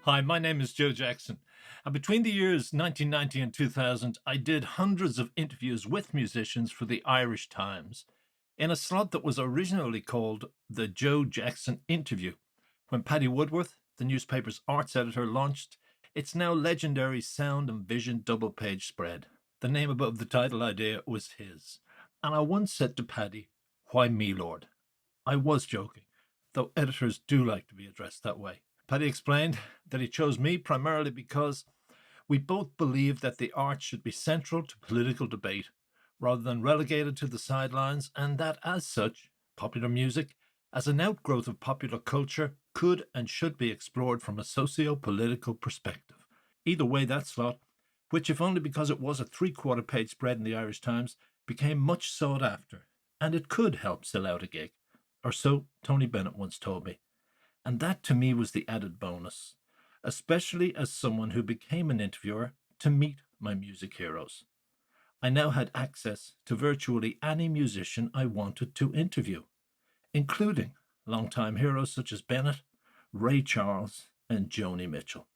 Hi, my name is Joe Jackson. And between the years 1990 and 2000, I did hundreds of interviews with musicians for the Irish Times in a slot that was originally called the Joe Jackson Interview. When Paddy Woodworth, the newspaper's arts editor, launched its now legendary Sound and Vision double page spread. The name above the title idea was his. And I once said to Paddy, "Why me, Lord?" I was joking, though editors do like to be addressed that way. Paddy explained that he chose me primarily because we both believe that the arts should be central to political debate rather than relegated to the sidelines, and that as such, popular music, as an outgrowth of popular culture, could and should be explored from a socio-political perspective. Either way, that slot, which if only because it was a three-quarter page spread in the Irish Times, became much sought after, and it could help sell out a gig. Or so Tony Bennett once told me. And that to me was the added bonus, especially as someone who became an interviewer to meet my music heroes. I now had access to virtually any musician I wanted to interview, including longtime heroes such as Bennett, Ray Charles, and Joni Mitchell.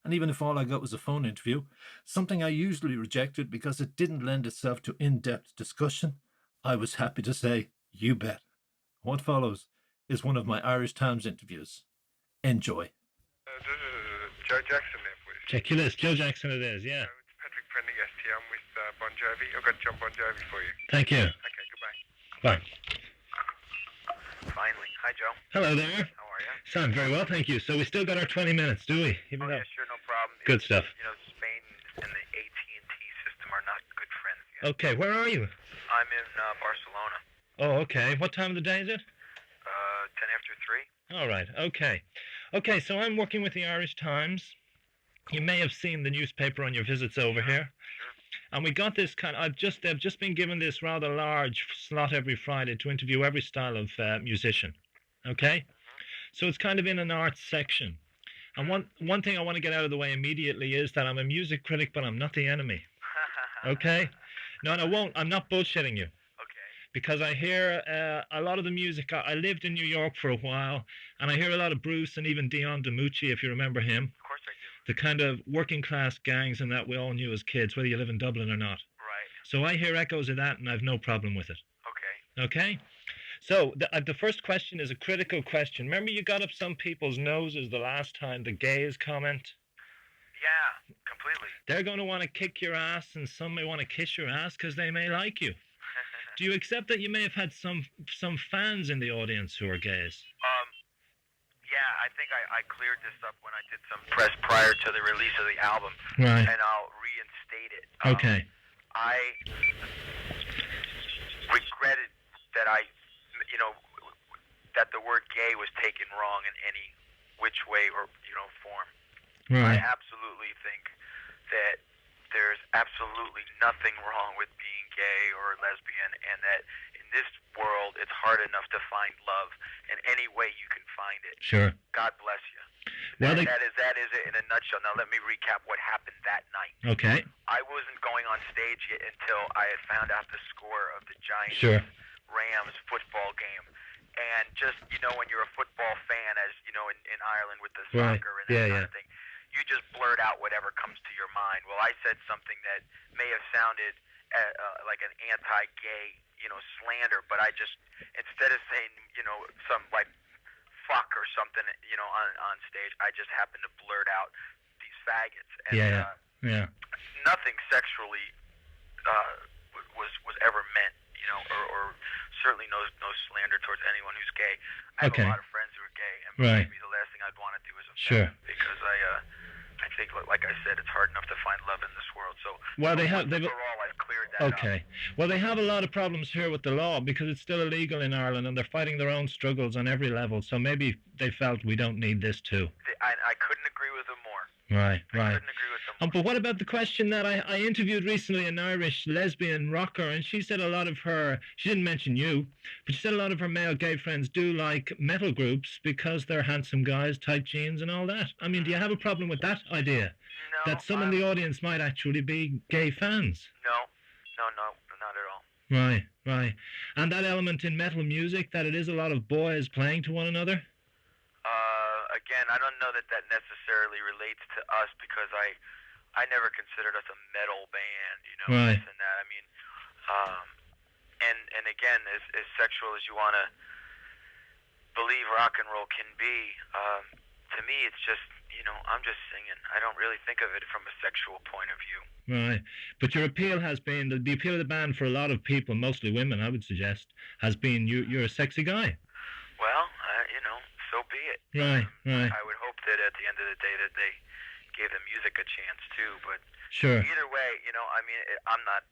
And even if all I got was a phone interview, something I usually rejected because it didn't lend itself to in-depth discussion, I was happy to say, "You bet." What follows is one of my Irish Times interviews. Enjoy. This is Joe Jackson there, please. Check your list. Joe Jackson it is, yeah. It's Patrick Prendergast here. I'm with Bon Jovi. I've got Jon Bon Jovi for you. Thank you. Okay, goodbye. Bye. Finally. Hi, Joe. Hello there. How are you? Sound very well, thank you. So we still got our 20 minutes, do we? Even though... Yeah, sure, no problem. Good stuff. You know, Spain and the AT&T system are not good friends yet. Okay, where are you? I'm in Barcelona. Oh, okay. What time of the day is it? 10 after 3. All right, okay. Okay, so I'm working with the Irish Times. You may have seen the newspaper on your visits over here. Sure. And we got this they've just been given this rather large slot every Friday to interview every style of musician. Okay? So it's kind of in an arts section. And one thing I want to get out of the way immediately is that I'm a music critic, but I'm not the enemy. Okay? No, and I'm not bullshitting you. Because I hear a lot of the music. I lived in New York for a while, and I hear a lot of Bruce and even Dion DiMucci, if you remember him. Of course I do. The kind of working class gangs and that we all knew as kids, whether you live in Dublin or not. Right. So I hear echoes of that, and I've no problem with it. Okay. Okay? So the first question is a critical question. Remember you got up some people's noses the last time, the gays comment? Yeah, completely. They're going to want to kick your ass, and some may want to kiss your ass because they may like you. Do you accept that you may have had some fans in the audience who are gays? Yeah, I think I cleared this up when I did some press prior to the release of the album. Right. And I'll reinstate it. Okay. I regretted that that the word gay was taken wrong in any which way or, form. Right. I absolutely think that there's absolutely nothing wrong with being gay or lesbian, and that in this world it's hard enough to find love in any way you can find it. Sure. God bless you. Well, that is it in a nutshell. Now let me recap what happened that night. Okay. I wasn't going on stage yet until I had found out the score of the Giants Sure. Rams football game. And just, when you're a football fan, as in Ireland with the Right. soccer and that Yeah, kind yeah. of thing, you just blurt out whatever comes to your mind. Well, I said something that may have sounded like an anti-gay, slander, but I just, instead of saying, some like fuck or something, on stage, I just happened to blurt out these faggots. And, Yeah. nothing sexually was ever meant, or certainly no slander towards anyone who's gay. I have Okay. a lot of friends who are gay, and Right. maybe the last thing I'd want to do is offend Sure. them, because I think, like I said, it's hard enough to find love in this world. So, Well, once and for all, I've cleared that up. Okay. Well, they have a lot of problems here with the law because it's still illegal in Ireland, and they're fighting their own struggles on every level. So maybe they felt we don't need this too. I couldn't agree with them more. Right. I couldn't agree with them more. But what about the question that I interviewed recently an Irish lesbian rocker, and she said a lot of she didn't mention you, but she said a lot of her male gay friends do like metal groups because they're handsome guys, tight jeans and all that. I mean, do you have a problem with that idea? No. That some in the audience might actually be gay fans? No, not at all. Right. And that element in metal music, that it is a lot of boys playing to one another? Again, again, I don't know that necessarily relates to us because I never considered us a metal band, Right. this and that. I mean, and again, as sexual as you want to believe rock and roll can be, to me, it's just, I'm just singing. I don't really think of it from a sexual point of view. Right. But your appeal has been, the appeal of the band for a lot of people, mostly women, I would suggest, has been you're a sexy guy. Well, so be it. Right, right. I would hope that at the end of the day that they gave the music a chance too. But sure. Either way, I mean, I'm not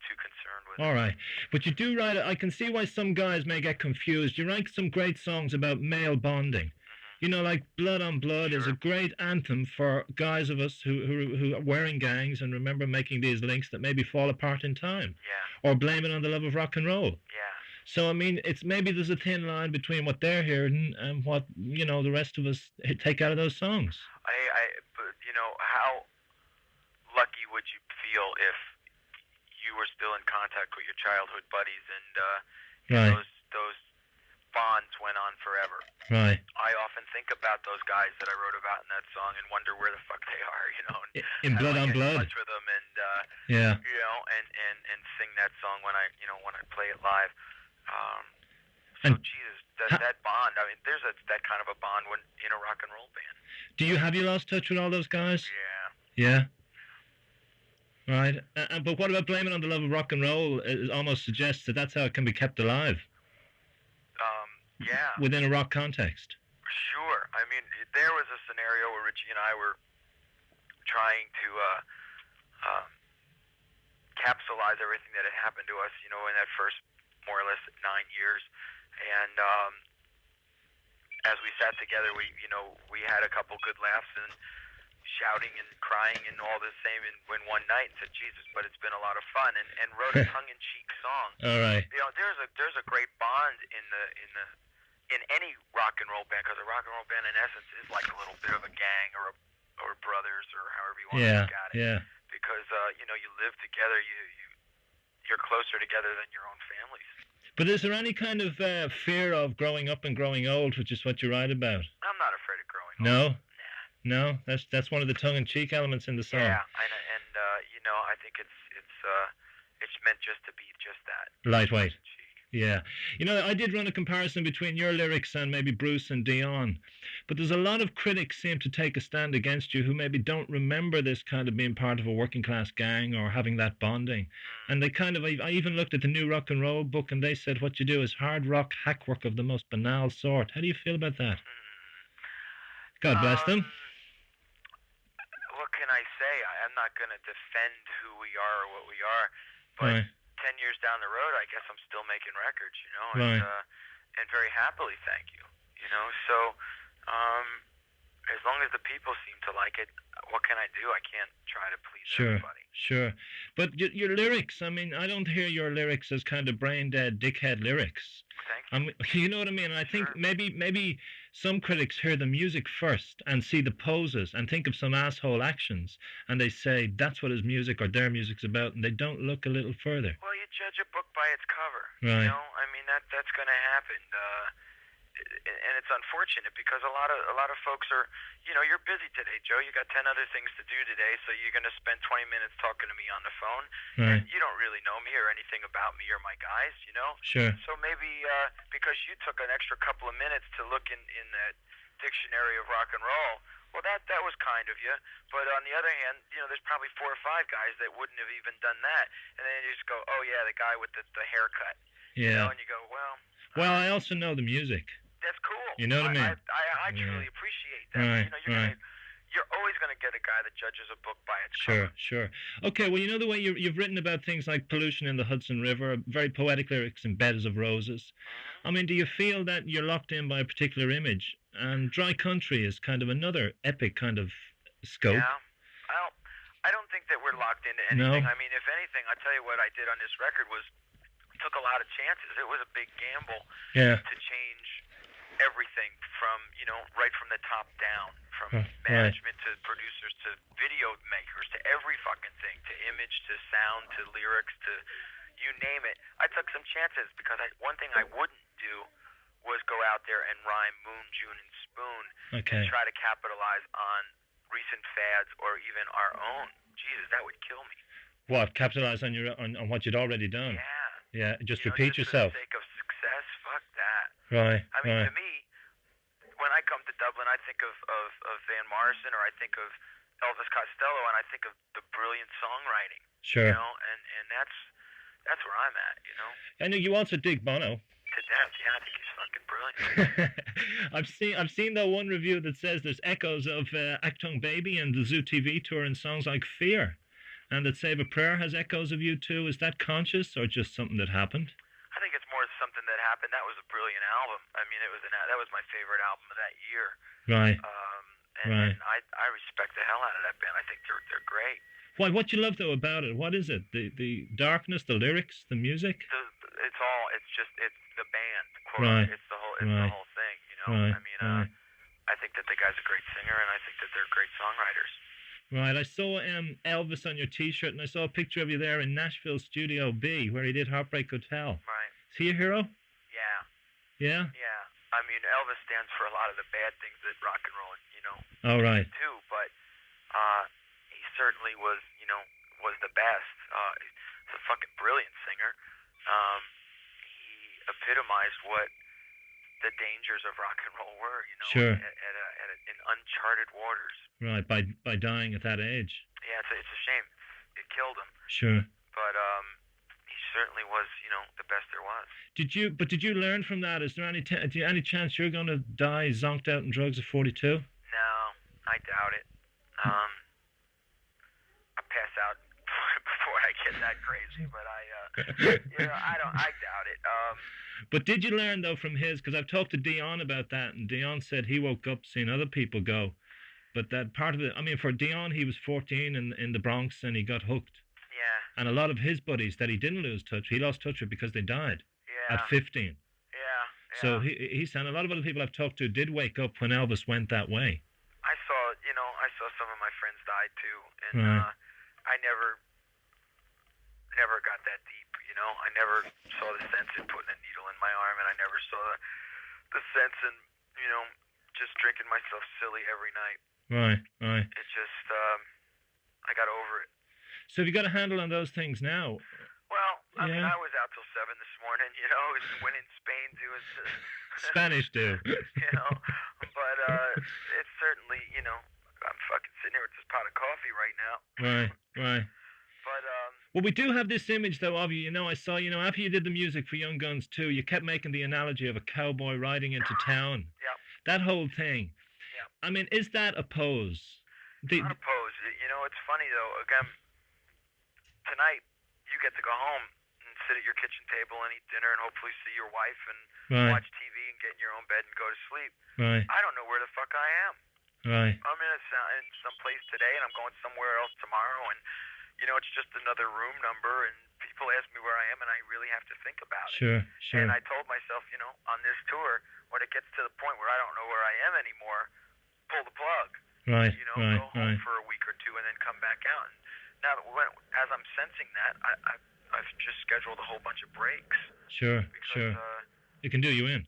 too concerned with All it. right. But you do write, I can see why some guys may get confused. You write some great songs about male bonding. Like Blood on Blood is a great anthem for guys of us who are wearing gangs and remember making these links that maybe fall apart in time. Yeah. Or blame it on the love of rock and roll. Yeah. So, I mean, it's maybe there's a thin line between what they're hearing and what, the rest of us take out of those songs. But how lucky would you feel if you were still in contact with your childhood buddies and right. those bonds went on forever. Right. I often think about those guys that I wrote about in that song and wonder where the fuck they are, In Blood on Blood. In touch with them and yeah. And sing that song when I play it live. And Jesus, that bond. I mean, there's that kind of a bond when in a rock and roll band. Have you lost touch with all those guys? Yeah. Yeah. Right. But what about blaming on the love of rock and roll? It almost suggests that that's how it can be kept alive. Yeah. Within a rock context. Sure. I mean, there was a scenario where Richie and I were trying to capsulize everything that had happened to us, in that first more or less 9 years. And as we sat together, we had a couple good laughs and shouting and crying and all the same in one night and said, Jesus, but it's been a lot of fun, and wrote a tongue-in-cheek song. All right. There's a great bond in any rock and roll band, because a rock and roll band in essence is like a little bit of a gang or brothers or however you want to look at it. Yeah. Because you live together, you're closer together than your own families. But is there any kind of fear of growing up and growing old, which is what you write about? I'm not afraid of growing old. Nah. No, that's one of the tongue-in-cheek elements in the song. Yeah, and I think it's meant just to be just that. Lightweight. Yeah. I did run a comparison between your lyrics and maybe Bruce and Dion, but there's a lot of critics seem to take a stand against you who maybe don't remember this kind of being part of a working class gang or having that bonding. And they I even looked at the new rock and roll book and they said what you do is hard rock hackwork of the most banal sort. How do you feel about that? God bless them. What can I say? I'm not going to defend who we are or what we are, but right. 10 years down the road, I guess I'm still making records, right. And very happily, thank you, So, as long as the people seem to like it, what can I do? I can't try to please everybody. Sure. But your lyrics, I mean, I don't hear your lyrics as kind of brain-dead, dickhead lyrics. Thank You you. know what I mean? And I think Sure. maybe some critics hear the music first and see the poses and think of some asshole actions, and they say that's what his music or their music's about, and they don't look a little further. Well, you judge a book by its cover. Right. I mean, that's going to happen. And it's unfortunate because a lot of folks are, you're busy today, Joe. You got 10 other things to do today, so you're going to spend 20 minutes talking to me on the phone. Right. And you don't really know me or anything about me or my guys, Sure. So maybe because you took an extra couple of minutes to look in that dictionary of rock and roll, well, that was kind of you. But on the other hand, there's probably 4 or 5 guys that wouldn't have even done that. And then you just go, oh, yeah, the guy with the haircut. Yeah. And you go, well. Well, I also know the music. That's cool. You know what I mean? I truly appreciate that. Right. You're always going to get a guy that judges a book by its cover. Sure. Okay, well, the way you've written about things like pollution in the Hudson River, very poetic lyrics in Beds of Roses. I mean, do you feel that you're locked in by a particular image? And Dry Country is kind of another epic kind of scope. Yeah. I don't think that we're locked into anything. No. I mean, if anything, I'll tell you what I did on this record was took a lot of chances. It was a big gamble to change everything from, right from the top down, from management to producers to video makers to every fucking thing, to image to sound to lyrics to you name it. I took some chances because one thing I wouldn't do was go out there and rhyme moon, June, and spoon, Okay. and try to capitalize on recent fads or even our own. Jesus, that would kill me. What? Capitalize on on what you'd already done. Yeah. Yeah. Just You know, repeat just yourself. for the sake of success, fuck that. Right. I mean, Right. to me, when I come to Dublin, I think of Van Morrison, or I think of Elvis Costello, and I think of the brilliant songwriting. Sure. You know, and that's where I'm at. You know, I know you also dig Bono. to death. Yeah, I think he's fucking brilliant. I've seen though one review that says there's echoes of Achtung Baby and the Zoo TV tour and songs like Fear, and that Save a Prayer has echoes of you too. Is that conscious or just something that happened? I think it's more something that happened. That was a brilliant album. I mean, that was my favorite album of that year. Right. And I respect the hell out of that band. I think they're great. Why? What you love though about it? What is it? The darkness, the lyrics, the music. It's the band. Quote, Right. It's the whole thing. You know. Right. I mean, Right. I think that the guy's a great singer, and I think that they're great songwriters. Right, I saw Elvis on your T-shirt, and I saw a picture of you there in Nashville Studio B, where he did Heartbreak Hotel. Right. Is he a hero? Yeah. Yeah. Yeah. I mean, Elvis stands for a lot of the bad things that rock and roll, Oh, right. too. But he certainly was the best. He's a fucking brilliant singer. He epitomized what the dangers of rock and roll were, Sure. in uncharted waters. Right, by dying at that age. Yeah, it's a shame. It killed him. Sure. But he certainly was, the best there was. Did you learn from that? Is there any chance you're going to die zonked out in drugs at 42? No, I doubt it. I pass out before I get that crazy, but I doubt it. But did you learn though from his? Because I've talked to Dion about that, and Dion said he woke up seeing other people go, but that part of it. I mean, for Dion, he was 14 in the Bronx, and he got hooked. Yeah. And a lot of his buddies that he didn't lose touch, he lost touch with because they died Yeah. at 15. Yeah. So he said a lot of other people I've talked to did wake up when Elvis went that way. I saw some of my friends die too, and Right. I never got that deep. I never saw the sense in putting a needle in my arm, and I never saw the sense in just drinking myself silly every night. Right. Right. It just I got over it. So have you got a handle on those things now? Well, I mean, Yeah. I was out till 7 this morning. When in Spain doing Spanish do. But it's certainly I'm fucking sitting here with this pot of coffee right now. Right. Right. But Well, we do have this image, though, of you. I saw, after you did the music for Young Guns 2, you kept making the analogy of a cowboy riding into town. Yeah. That whole thing. Yeah. I mean, is that a pose? not opposed. It's funny though. Again, tonight you get to go home and sit at your kitchen table and eat dinner and hopefully see your wife and Right. watch TV and get in your own bed and go to sleep. Right. I don't know where the fuck I am. Right. I'm in some place today and I'm going somewhere else tomorrow, and it's just another room number, and people ask me where I am and I really have to think about it. Sure. Sure. And I told myself, on this tour, when it gets to the point where I don't know where I am anymore, pull the plug. Right. Go Right. home Right. for a week or two and then come back out. And now, as I'm sensing that, I've just scheduled a whole bunch of breaks. Sure. Because, Sure. It can do you in.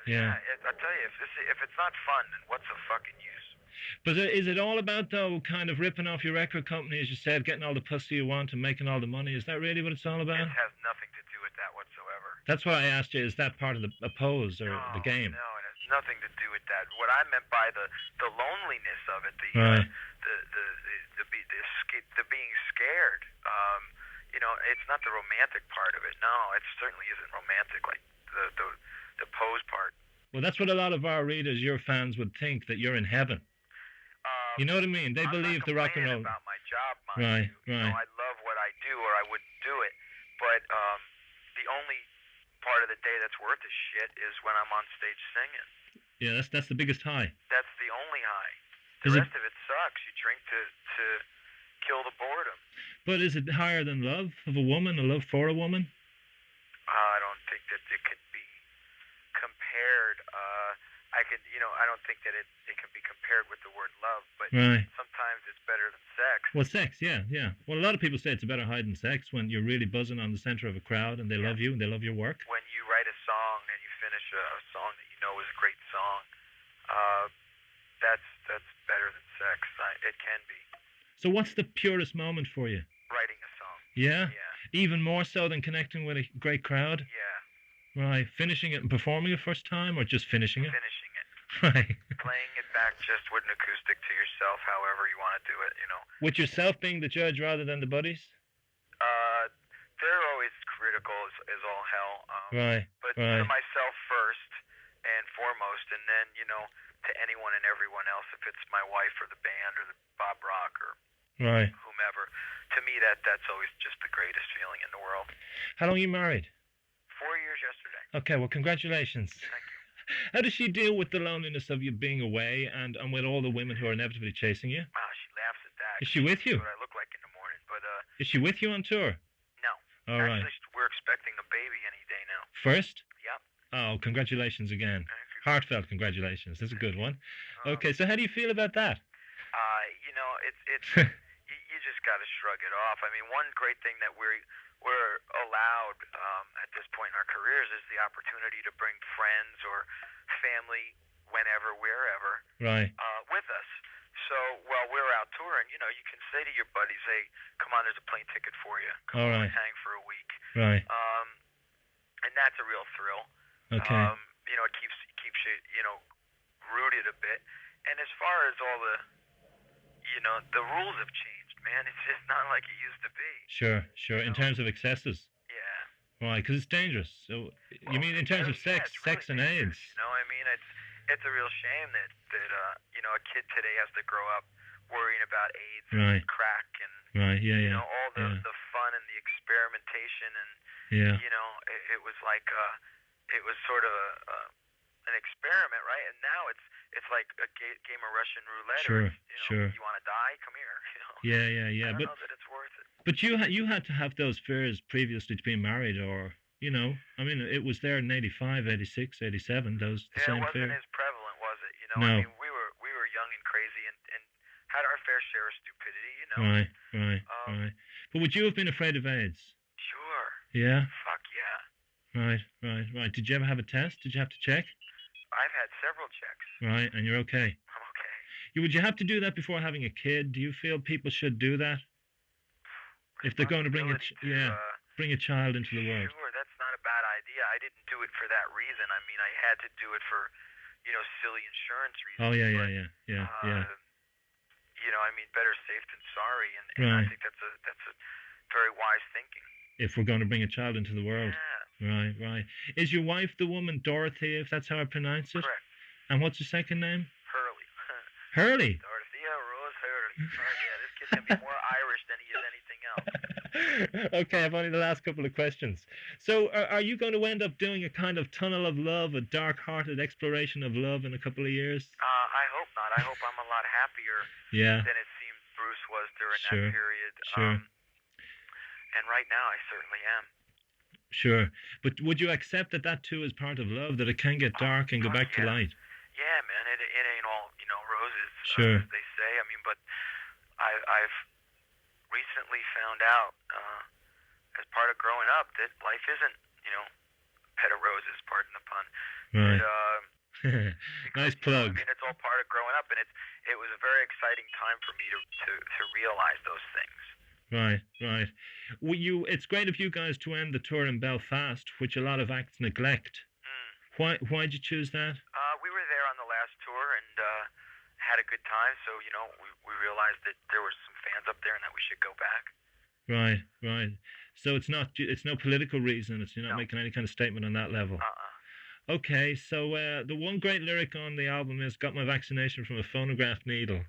Yeah. I tell you, if it's not fun, then what's the fucking use? But is it all about, though, kind of ripping off your record company, as you said, getting all the pussy you want and making all the money? Is that really what it's all about? It has nothing to do with that whatsoever. That's why I asked you, is that part of the pose or the game? No, it has nothing to do with that. What I meant by the loneliness of it, Right. the being scared. It's not the romantic part of it. No, it certainly isn't romantic like the pose part. Well, that's what a lot of our readers, your fans, would think, that you're in heaven. You know what I mean? They believe the rock and roll. I'm not complaining about my job, mind Right, you. right. I love what I do, or I wouldn't do it. But the only part of the day that's worth a shit is when I'm on stage singing. Yeah, that's the biggest high. That's the only high. The Is it- rest of it sucks. You drink to kill the boredom. But is it higher than love of a woman, a love for a woman? I don't think that it could be compared. I don't think that it can be compared with the word love, but Right. sometimes it's better than sex. Well, sex, yeah, yeah. Well, a lot of people say it's a better high than sex when you're really buzzing on the center of a crowd and they love you and they love your work. When you write a song and you finish a song that you know is a great song, that's better than sex. It can be. So what's the purest moment for you? Writing a song. Yeah? Yeah. Even more so than connecting with a great crowd? Yeah. Right. Finishing it and performing it first time, or just finishing it? Finishing it. Right. Playing it back just with an acoustic to yourself, however you want to do it, you know. With yourself being the judge rather than the buddies? They're always critical as all hell. Right. But Right. to myself first and foremost, and then, you know, to anyone and everyone else, if it's my wife or the band or the Bob Rock or Right. whomever. To me, that's always just the greatest feeling in the world. How long are you married? 4 years yesterday. Okay, well, congratulations. Thank you. How does she deal with the loneliness of you being away and with all the women who are inevitably chasing you? Wow, she laughs at that. Is she with you? What I look like in the morning, but Is she with you on tour? no. All right. Actually, we're expecting a baby any day now. First? Yep. Oh, congratulations again. Thank you. Heartfelt congratulations. That's a good one. Okay, so how do you feel about that? You know, it's you just got to shrug it off. I mean, one great thing that we're allowed at this point in our careers is the opportunity to bring friends or family whenever, wherever, Right. with us. So while we're out touring, you know, you can say to your buddies, "Hey, come on, there's a plane ticket for you. Come All on, right. let's hang for a week." Right. And that's a real thrill. Okay. You know, it keeps you, you know, rooted a bit. And as far as all the, you know, the rules have changed, man. It's just not like it used to be. Sure, sure. In terms of excesses. Yeah. Right, because it's dangerous. So you mean in terms of sex, it's sex and really AIDS? dangerous, you know, I mean, it's a real shame that you know, a kid today has to grow up worrying about AIDS Right. and crack and Right. Yeah. you Yeah. know all the fun and the experimentation and Yeah. you know it was like it was sort of an experiment, right? And now it's like a game of Russian roulette. Sure, Or you know, sure. You want to die? Come here. You know. Yeah. Yeah. I Yeah. don't But know that it's worth it. But you had to have those fears previously to being married, or you know, I mean, it was there in 85, 86, 87. Those the Yeah, it same wasn't fear. as prevalent, was it? You know, No. I mean, we were young and crazy and had our fair share of stupidity. You know. Right. Right. Right. But would you have been afraid of AIDS? Sure. Yeah. Fuck yeah. Right. Right. Right. Did you ever have a test? Did you have to check? I've had several checks. Right. And you're okay. I'm okay. Would you have to do that before having a kid? Do you feel people should do that if they're going to bring Responsibility to, bring a child into the world? Sure, that's not a bad idea. I didn't do it for that reason. I mean, I had to do it for, you know, silly insurance reasons. Oh yeah. but, Yeah. Yeah. Yeah. Yeah. You know, I mean, better safe than sorry, and I Right. think that's a very wise thinking. If we're going to bring a child into the world. Yeah, Right, right. Is your wife the woman Dorothy, if that's how I pronounce it? correct. And what's her second name? Hurley. Hurley. Dorothea Rose Hurley. Oh yeah, this kid's gonna be more Irish than he is anything else. Okay, I've only the last couple of questions. So, are you going to end up doing a kind of tunnel of love, a dark-hearted exploration of love in a couple of years? I hope not. I hope I'm a lot happier Yeah, than it seemed Bruce was during Sure, that period. sure. And right now, I certainly am. sure. But would you accept that that too is part of love, that it can get dark and go back to yeah. light? Yeah, man, it ain't all, you know, roses, Sure. as they say. I mean, but I've recently found out, as part of growing up, that life isn't, you know, a bed of roses, pardon the pun. Right. Because, Nice you know, plug. I mean, it's all part of growing up, and it was a very exciting time for me to realize those things. Right, right. It's great of you guys to end the tour in Belfast, which a lot of acts neglect. Why'd you choose that? We were there on the last tour and had a good time, so, you know, we realized that there were some fans up there and that we should go back. Right, right. So it's no political reason. You're not No. making any kind of statement on that level. Okay, so the one great lyric on the album is "Got my vaccination from a phonograph needle."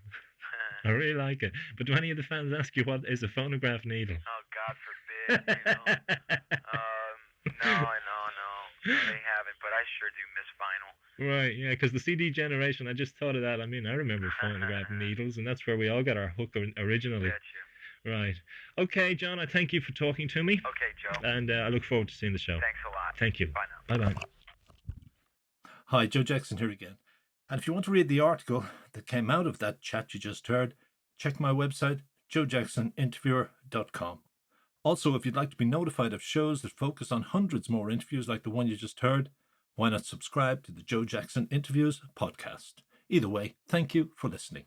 I really like it. But do any of the fans ask you what is a phonograph needle? Oh, God forbid, you know. No, they haven't, but I sure do miss vinyl. Right, yeah, because the CD generation, I just thought of that. I mean, I remember phonograph needles, and that's where we all got our hook originally. Betcha. Right. Okay, John, I thank you for talking to me, Okay, Joe. and I look forward to seeing the show. Thanks a lot. Thank you. Bye now. Bye-bye. Hi, Joe Jackson here again. And if you want to read the article that came out of that chat you just heard, check my website, joejacksoninterviewer.com. Also, if you'd like to be notified of shows that focus on hundreds more interviews like the one you just heard, why not subscribe to the Joe Jackson Interviews podcast? Either way, thank you for listening.